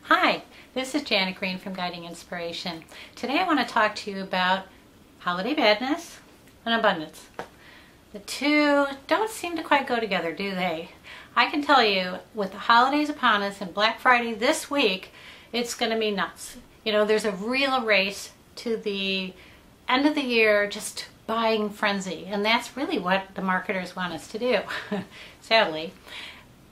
Hi, this is Janet Green from Guiding Inspiration. Today I want to talk to you about holiday badness and abundance. The two don't seem to quite go together, do they? I can tell you, with the holidays upon us and Black Friday this week, it's going to be nuts. You know, there's a real race to the end of the year, just buying frenzy, and that's really what the marketers want us to do, sadly.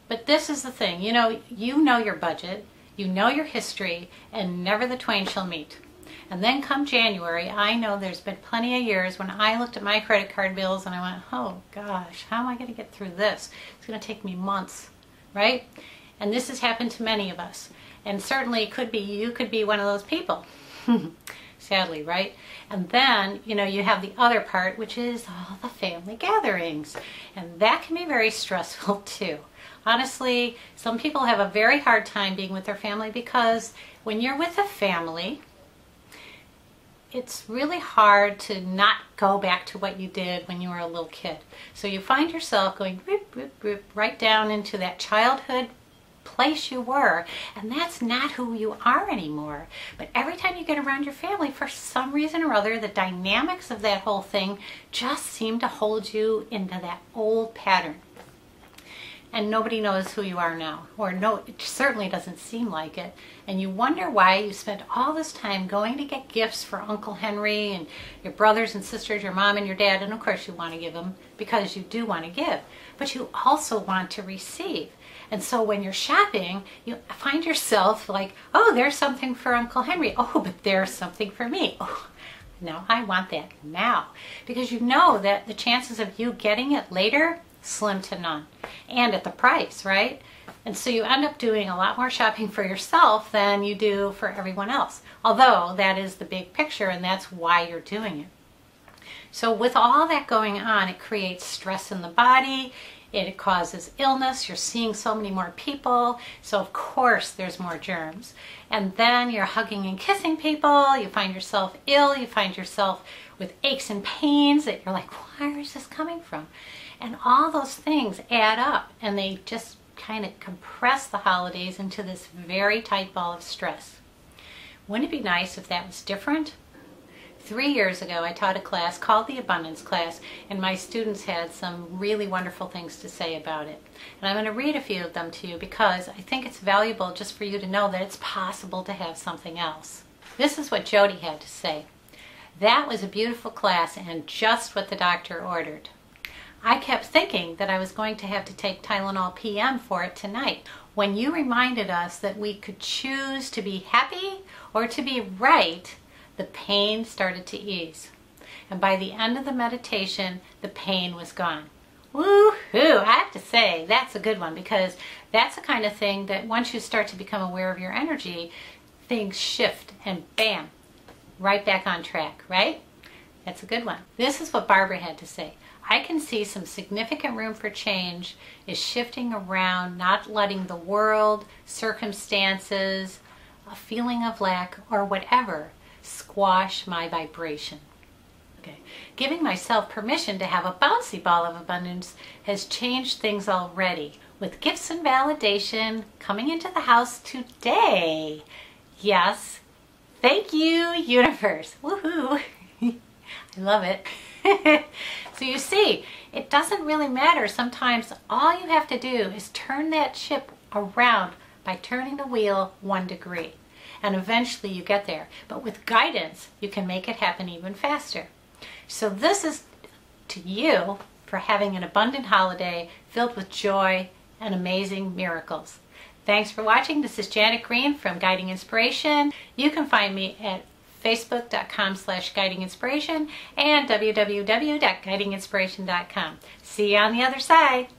But this is the thing, you know your budget, you know your history, and never the twain shall meet. And then come January, I know there's been plenty of years when I looked at my credit card bills and I went, oh gosh, how am I going to get through this? It's going to take me months, right? And this has happened to many of us. And certainly it could be, you could be one of those people. Sadly, right? And then, you have the other part, which is all the family gatherings. And that can be very stressful too. Honestly, some people have a very hard time being with their family because when you're with a family, it's really hard to not go back to what you did when you were a little kid. So you find yourself going right down into that childhood place you were, and that's not who you are anymore. But every time you get around your family, for some reason or other, the dynamics of that whole thing just seem to hold you into that old pattern. And nobody knows who you are now, or no, it certainly doesn't seem like it. And you wonder why you spent all this time going to get gifts for Uncle Henry and your brothers and sisters, your mom and your dad, and of course you want to give them because you do want to give, but you also want to receive. And so when you're shopping, you find yourself like, oh, there's something for Uncle Henry. Oh, but there's something for me. Oh, no, I want that now. Because you know that the chances of you getting it later, slim to none. And at the price, right? And so you end up doing a lot more shopping for yourself than you do for everyone else. Although that is the big picture and that's why you're doing it. So with all that going on, it creates stress in the body. It causes illness. You're seeing so many more people. So of course there's more germs. And then you're hugging and kissing people. You find yourself ill. You find yourself with aches and pains that you're like, where is this coming from? And all those things add up and they just kind of compress the holidays into this very tight ball of stress. Wouldn't it be nice if that was different? 3 years ago, I taught a class called the Abundance Class, and my students had some really wonderful things to say about it. And I'm going to read a few of them to you because I think it's valuable just for you to know that it's possible to have something else. This is what Jody had to say. That was a beautiful class and just what the doctor ordered. I kept thinking that I was going to have to take Tylenol PM for it tonight. When you reminded us that we could choose to be happy or to be right, the pain started to ease. And by the end of the meditation, the pain was gone. Woo-hoo! I have to say, that's a good one because that's the kind of thing that once you start to become aware of your energy, things shift and bam, right back on track, right? That's a good one. This is what Barbara had to say. I can see some significant room for change is shifting around, not letting the world, circumstances, a feeling of lack, or whatever squash my vibration. Okay. Giving myself permission to have a bouncy ball of abundance has changed things already, with gifts and validation coming into the house today. Yes. Thank you, universe. Woohoo! I love it. So you see, it doesn't really matter. Sometimes all you have to do is turn that ship around by turning the wheel 1 degree. And eventually you get there. But with guidance, you can make it happen even faster. So this is to you for having an abundant holiday filled with joy and amazing miracles. Thanks for watching. This is Janet Green from Guiding Inspiration. You can find me at facebook.com/guidinginspiration and www.guidinginspiration.com. See you on the other side.